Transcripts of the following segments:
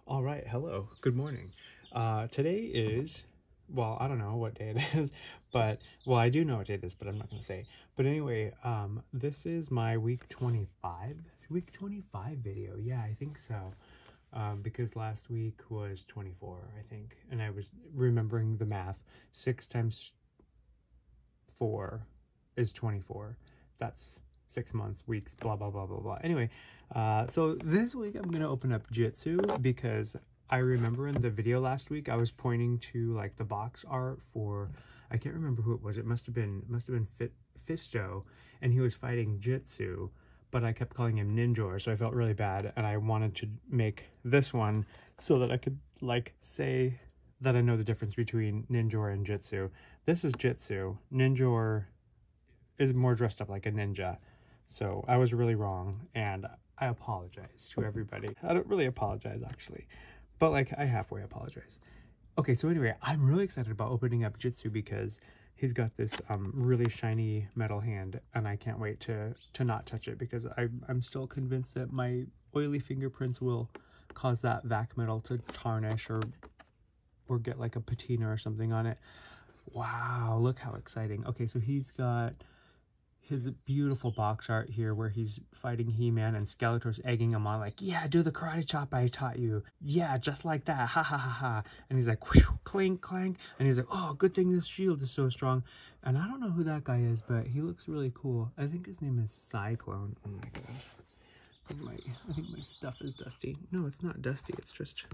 All right, hello, good morning. Today is, well, I don't know what day it is, but, well, I do know what day it is, but I'm not going to say. But anyway, this is my week 25 video. Yeah, I think so. Because last week was 24, I think, and I was remembering the math. 6 times 4 is 24. That's 6 months, weeks, blah, blah, blah, blah, blah. Anyway, so this week I'm going to open up JITSU because I remember in the video last week, I was pointing to like the box art for, I can't remember who it was. It must have been Fisto, and he was fighting JITSU, but I kept calling him Ninjor, so I felt really bad, and I wanted to make this one so that I could like say that I know the difference between Ninjor and JITSU. This is JITSU. Ninjor is more dressed up like a ninja. So I was really wrong, and I apologize to everybody. I don't really apologize, actually, but like I halfway apologize. Okay, so anyway, I'm really excited about opening up JITSU because he's got this really shiny metal hand, and I can't wait to not touch it because I'm still convinced that my oily fingerprints will cause that vac metal to tarnish or get like a patina or something on it. Wow, look how exciting. Okay, so he's got his beautiful box art here where he's fighting He-Man and Skeletor's egging him on like, yeah, do the karate chop I taught you. Yeah, just like that. Ha ha ha ha. And he's like, whew, clink, clank. And he's like, oh, good thing this shield is so strong. And I don't know who that guy is, but he looks really cool. I think his name is Cyclone. Oh my gosh. I think my stuff is dusty. No, it's not dusty. It's just...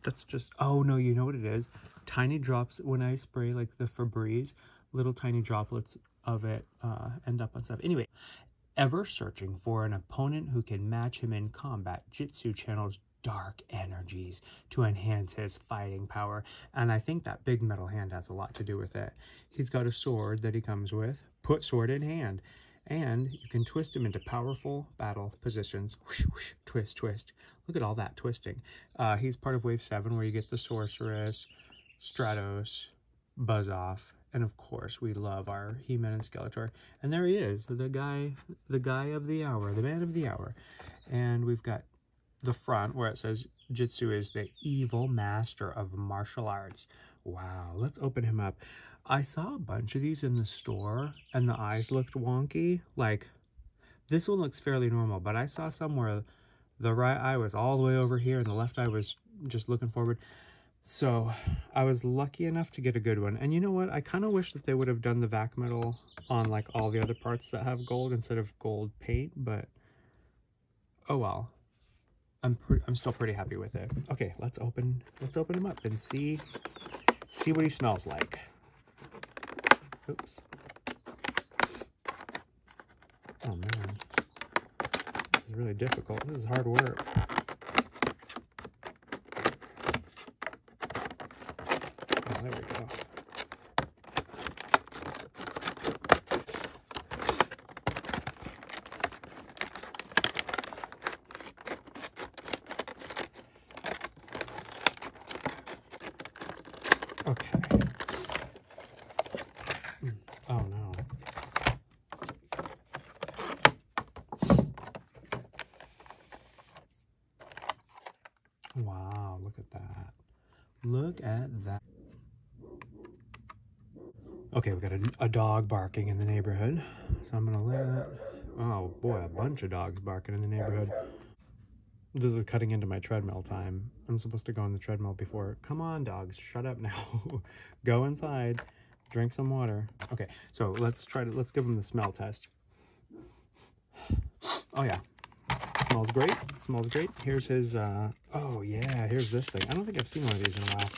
That's just, oh no, you know what it is? Tiny drops, when I spray like the Febreze, little tiny droplets of it end up on stuff. Anyway, ever searching for an opponent who can match him in combat, JITSU channels dark energies to enhance his fighting power. And I think that big metal hand has a lot to do with it. He's got a sword that he comes with, put sword in hand. And you can twist him into powerful battle positions. Whoosh, whoosh, twist, twist. Look at all that twisting. He's part of Wave 7 where you get the Sorceress, Stratos, Buzz-Off, and of course we love our He-Man and Skeletor. And there he is, the guy of the hour, the man of the hour. And we've got the front where it says JITSU is the evil master of martial arts. Wow, let's open him up. I saw a bunch of these in the store and the eyes looked wonky. Like, this one looks fairly normal, but I saw some where the right eye was all the way over here and the left eye was just looking forward. So I was lucky enough to get a good one. And you know what? I kind of wish that they would have done the vac metal on like all the other parts that have gold instead of gold paint, but oh well. I'm still pretty happy with it. Okay, let's open him up and see what he smells like. Oops. Oh man, this is really difficult. This is hard work. Oh, there we go. Okay. Oh no. Wow, look at that. Look at that. Okay, we got a dog barking in the neighborhood. So I'm gonna let, oh boy, a bunch of dogs barking in the neighborhood. This is cutting into my treadmill time. I'm supposed to go on the treadmill before. Come on, dogs, shut up now. Go inside, drink some water. Okay, so let's give them the smell test. Oh yeah, it smells great. It smells great. Here's his, oh yeah, here's this thing. I don't think I've seen one of these in a while.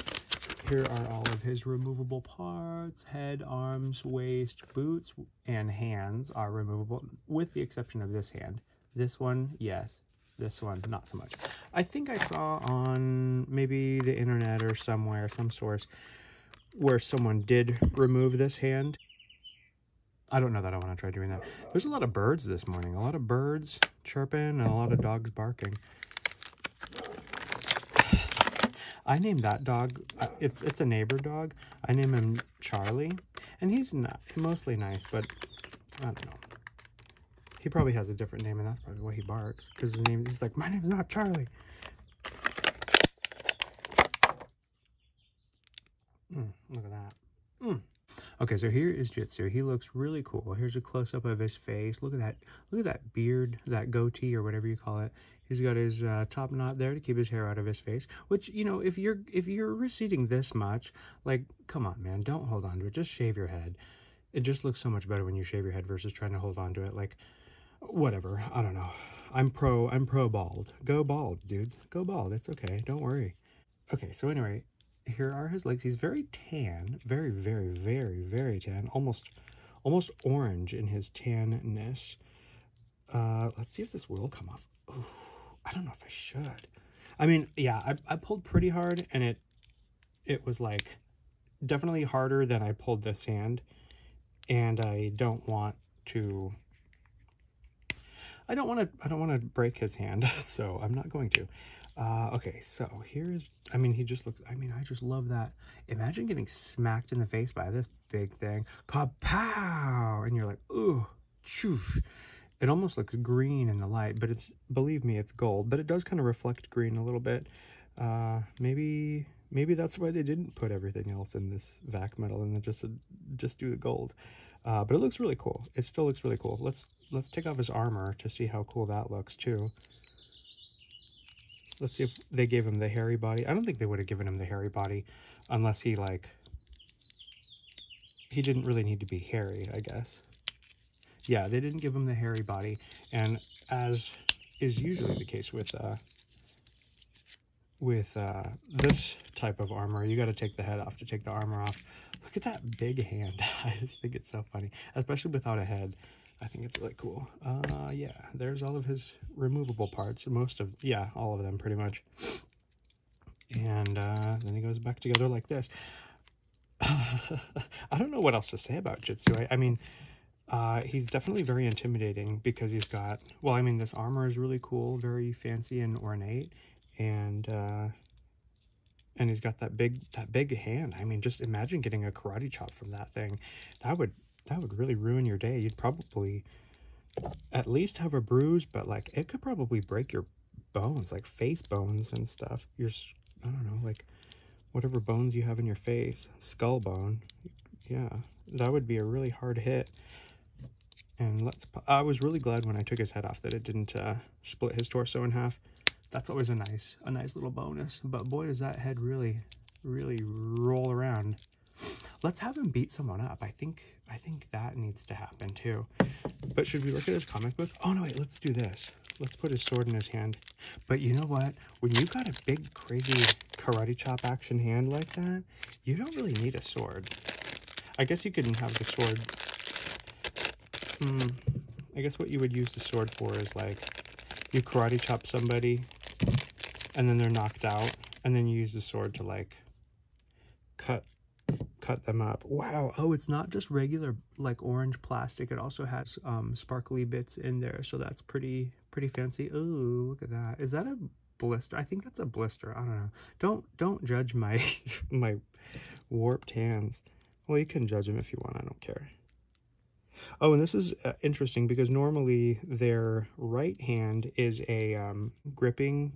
Here are all of his removable parts. Head, arms, waist, boots, and hands are removable, with the exception of this hand. This one, yes. This one, not so much. I think I saw on maybe the internet or somewhere, some source, where someone did remove this hand. I don't know that I want to try doing that. There's a lot of birds this morning. A lot of birds chirping and a lot of dogs barking. I named that dog, it's a neighbor dog. I named him Charlie, and he's not mostly nice, but I don't know. He probably has a different name, and that's probably why he barks, because his name, he's like, my name's not Charlie. Look at that. Okay, so here is Jitsu. He looks really cool. Here's a close-up of his face. Look at that beard, that goatee, or whatever you call it. He's got his top knot there to keep his hair out of his face. Which, you know, if you're receding this much, like, come on, man, don't hold on to it. Just shave your head. It just looks so much better when you shave your head versus trying to hold on to it. Like, whatever. I don't know. I'm pro bald. Go bald, dudes. Go bald. It's okay. Don't worry. Okay, so anyway, here are his legs. He's very tan, very, very, very, very tan, almost orange in his tanness. Let's see if this will come off. Ooh, I don't know if I should. I mean, yeah, I pulled pretty hard, and it was like definitely harder than I pulled this hand, and I don't want to break his hand, so I'm not going to. Okay, so here's, I mean, he just looks, I mean, I just love that. Imagine getting smacked in the face by this big thing. Kapow! And you're like, ooh, choosh. It almost looks green in the light, but it's, believe me, it's gold. But it does kind of reflect green a little bit. Maybe that's why they didn't put everything else in this vac metal and then just do the gold. But it looks really cool. It still looks really cool. Let's take off his armor to see how cool that looks too. Let's see if they gave him the hairy body. I don't think they would have given him the hairy body unless he, like, he didn't really need to be hairy, I guess. Yeah, they didn't give him the hairy body. And as is usually the case with this type of armor, you got to take the head off to take the armor off. Look at that big hand. I just think it's so funny, especially without a head. I think it's really cool. Yeah, there's all of his removable parts. All of them pretty much. And then he goes back together like this. I don't know what else to say about Jitsu. I mean, he's definitely very intimidating because he's got, well, I mean, this armor is really cool, very fancy and ornate. And he's got that big hand. I mean, just imagine getting a karate chop from that thing. That would really ruin your day. You'd probably at least have a bruise, but like it could probably break your bones, like face bones and stuff. I don't know, like whatever bones you have in your face, skull bone. Yeah, that would be a really hard hit. And I was really glad when I took his head off that it didn't split his torso in half. That's always a nice little bonus. But boy, does that head really roll around. Let's have him beat someone up. I think that needs to happen too. But should we look at his comic book? Oh no, wait, let's do this. Let's put his sword in his hand. But you know what? When you got a big, crazy karate chop action hand like that, you don't really need a sword. I guess you can have the sword. I guess what you would use the sword for is like you karate chop somebody and then they're knocked out, and then you use the sword to like cut them up. Wow. Oh, it's not just regular like orange plastic. It also has sparkly bits in there, so that's pretty fancy. Oh, look at that. Is that a blister? I think that's a blister. I don't know. Don't judge my my warped hands. Well, you can judge them if you want. I don't care. Oh, and this is interesting because normally their right hand is a grasping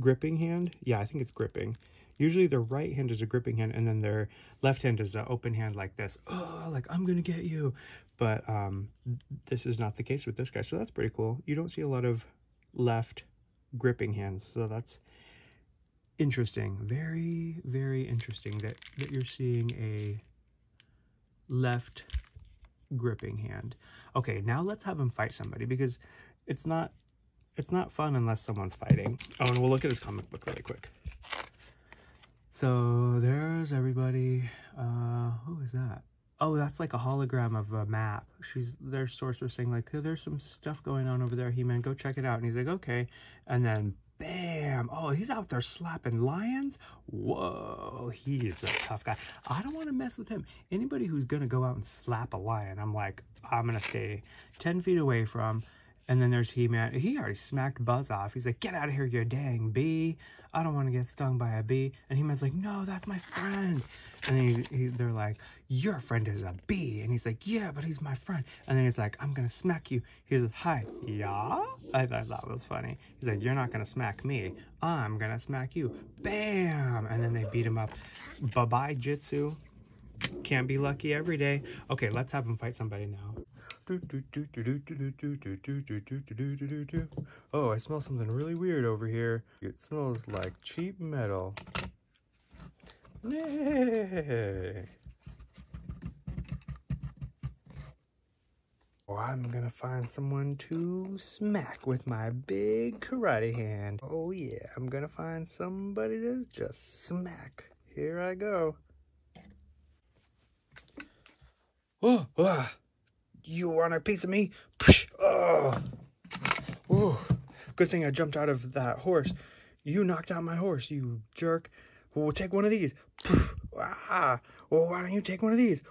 hand. Yeah, I think it's gripping. Usually their right hand is a gripping hand, and then their left hand is an open hand like this. Oh, like, I'm going to get you. But this is not the case with this guy, so that's pretty cool. You don't see a lot of left gripping hands, so that's interesting. Very, very interesting that you're seeing a left gripping hand. Okay, now let's have him fight somebody, because it's not fun unless someone's fighting. Oh, and we'll look at his comic book really quick. So there's everybody. Who is that? Oh, that's like a hologram of a map. Their sorcerer saying like, oh, there's some stuff going on over there, He-Man, go check it out. And he's like, okay. And then bam, oh, he's out there slapping lions. Whoa, he is a tough guy. I don't want to mess with him. Anybody who's gonna go out and slap a lion, I'm like, I'm gonna stay 10 feet away from. And then there's He-Man. He already smacked Buzz off. He's like, get out of here, you dang bee. I don't want to get stung by a bee. And He-Man's like, no, that's my friend. And then they're like, your friend is a bee. And he's like, yeah, but he's my friend. And then he's like, I'm going to smack you. He's like, hi, yeah? I thought that was funny. He's like, you're not going to smack me. I'm going to smack you. Bam! And then they beat him up. Bye-bye, Jitsu. Can't be lucky every day. Okay, let's have him fight somebody now. Oh, I smell something really weird over here. It smells like cheap metal. Yay! Oh, I'm gonna find someone to smack with my big karate hand. Oh yeah, I'm gonna find somebody to just smack. Here I go. Oh, you want a piece of me? Oh, ooh, good thing I jumped out of that horse. You knocked out my horse, you jerk. Well, take one of these. Ah, well, why don't you take one of these?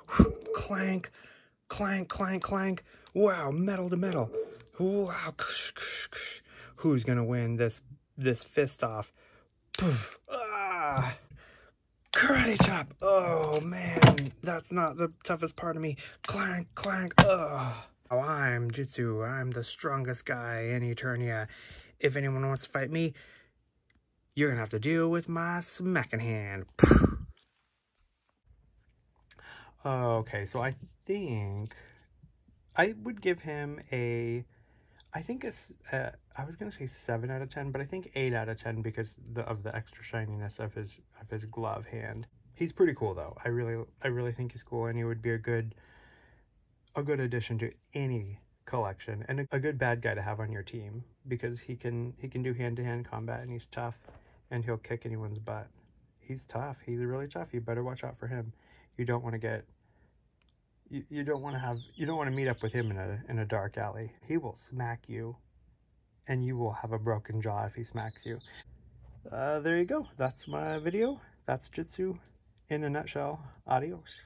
Clank, clank, clank, clank. Wow, metal to metal. Wow. Who's gonna win this fist off? Ah. Karate chop! Oh man, that's not the toughest part of me. Clank, clank, ugh. Oh, I'm Jitsu. I'm the strongest guy in Eternia. If anyone wants to fight me, you're gonna have to deal with my smacking hand. Okay, so I think I would give him a... I think it's, I was gonna say 7 out of 10, but I think 8 out of 10 because of the extra shininess of his glove hand. He's pretty cool though. I really think he's cool, and he would be a good addition to any collection, and a good bad guy to have on your team, because he can do hand-to-hand combat, and he's tough, and he'll kick anyone's butt. He's tough. He's really tough. You better watch out for him. You don't want to get... You don't want to meet up with him in a dark alley. He will smack you, and you will have a broken jaw if he smacks you. There you go. That's my video. That's Jitsu in a nutshell. Adios.